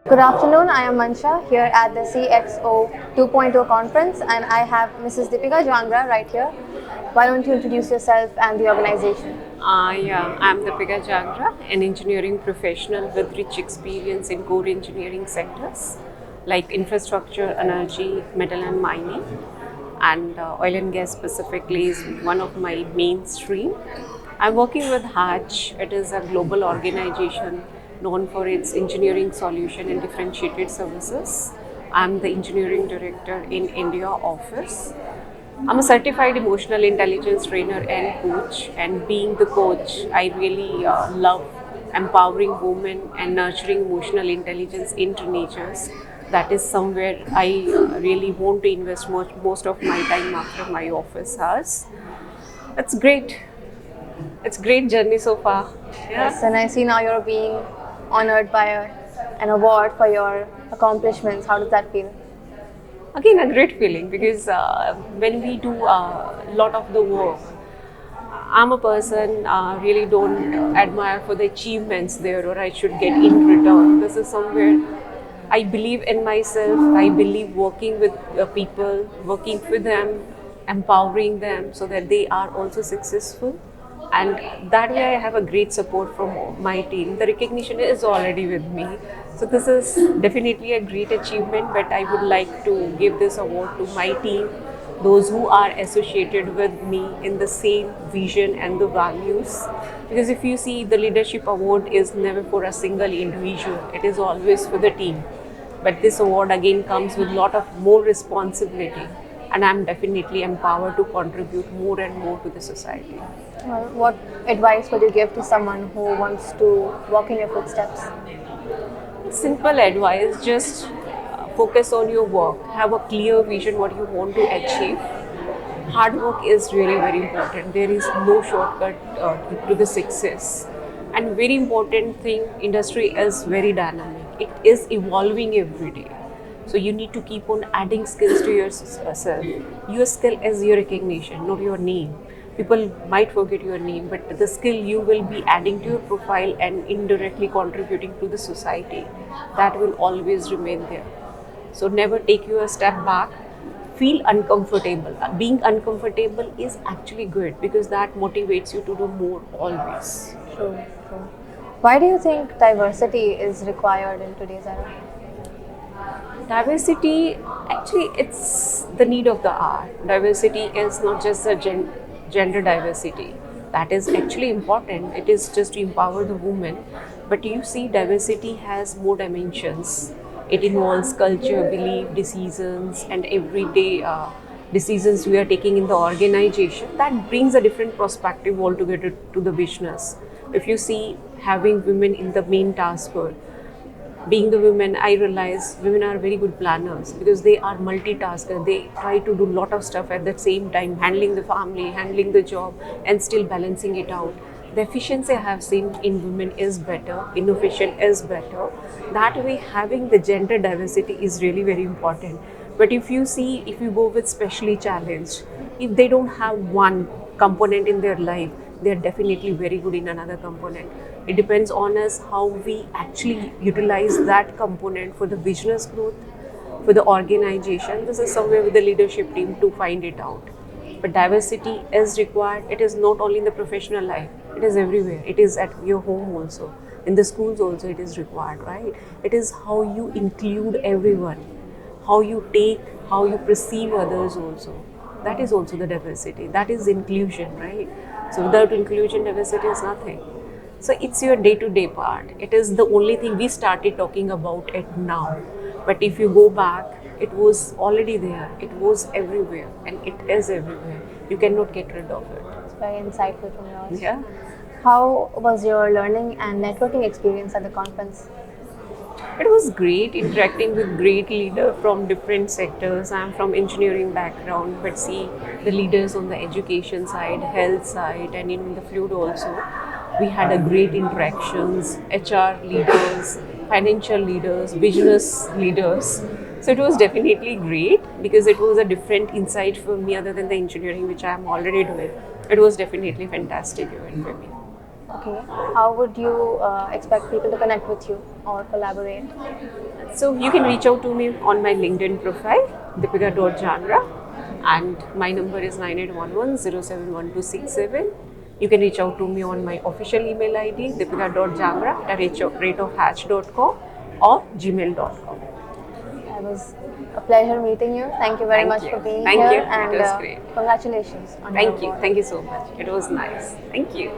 Good afternoon, I am Mansha here at the CXO 2.0 conference and I have Mrs. Deepika Jangra right here. Why don't you introduce yourself and the organization? I'm Deepika Jangra, an engineering professional with rich experience in core engineering sectors like infrastructure, energy, metal and mining, and oil and gas specifically is one of my mainstream. I'm working with Hatch. It is a global organization known for its engineering solution and differentiated services. I'm the engineering director in India office. I'm a certified emotional intelligence trainer and coach, and being the coach, I really love empowering women and nurturing emotional intelligence in teenagers. That is somewhere I really want to invest most of my time after my office hours. It's great. It's great journey so far. Yes, Yeah. and I see now you're being honored by an award for your accomplishments. How does that feel? Again, a great feeling because when we do a lot of the work, I'm a person really don't admire for the achievements there or I should get in return. This is somewhere I believe in myself. I believe working with people, working with them, empowering them so that they are also successful. And that way I have a great support from my team. The recognition is already with me. So this is definitely a great achievement, but I would like to give this award to my team, those who are associated with me in the same vision and the values. Because if you see, the leadership award is never for a single individual, it is always for the team. But this award again comes with a lot of more responsibility, and I'm definitely empowered to contribute more and more to the society. Well, what advice would you give to someone who wants to walk in your footsteps? Simple advice, just focus on your work, have a clear vision what you want to achieve. Hard work is really very important. There is no shortcut to the success. And very important thing, industry is very dynamic. It is evolving every day. So you need to keep on adding skills to yourself. Your skill is your recognition, not your name. People might forget your name, but the skill you will be adding to your profile and indirectly contributing to the society, that will always remain there. So never take you a step back. Feel uncomfortable. Being uncomfortable is actually good because that motivates you to do more always. True, true. Why do you think diversity is required in today's era? Diversity, actually, it's the need of the hour. Diversity is not just a gender diversity. That is actually important. It is just to empower the woman. But you see, diversity has more dimensions. It involves culture, belief, decisions, and everyday decisions we are taking in the organization. That brings a different perspective altogether to the business. If you see, having women in the main task force, being the women, I realize women are very good planners because they are multitasker. They try to do a lot of stuff at the same time, handling the family, handling the job, and still balancing it out. The efficiency I have seen in women is better, innovation is better. That way, having the gender diversity is really very important. But if you see, if you go with specially challenged, if they don't have one component in their life, they are definitely very good in another component. It depends on us how we actually utilize that component for the business growth, for the organization. This is somewhere with the leadership team to find it out. But diversity is required. It is not only in the professional life, it is everywhere. It is at your home also. In the schools also it is required, right? It is how you include everyone, how you take, how you perceive others also. That is also the diversity. That is inclusion, right? So without inclusion, diversity is nothing. So it's your day-to-day part. It is the only thing we started talking about it now. But if you go back, it was already there. It was everywhere, and it is everywhere. You cannot get rid of it. It's very insightful from yours. Yeah. How was your learning and networking experience at the conference? It was great interacting with great leaders from different sectors. I'm from engineering background, but see the leaders on the education side, health side, and in the fluid also. We had a great interactions, HR leaders, financial leaders, business leaders. So it was definitely great because it was a different insight for me other than the engineering which I am already doing. It was definitely fantastic event for me. Okay. How would you expect people to connect with you or collaborate? So you can reach out to me on my LinkedIn profile, Deepika.Jangra, and my number is 9811071267. You can reach out to me on my official email ID, deepika.jangra@rateofhatch.com or gmail.com. It was a pleasure meeting you. Thank you very Thank much you. for being Thank here, you. It and was great. congratulations on your Thank you. award. Thank you so much. It was nice. Thank you.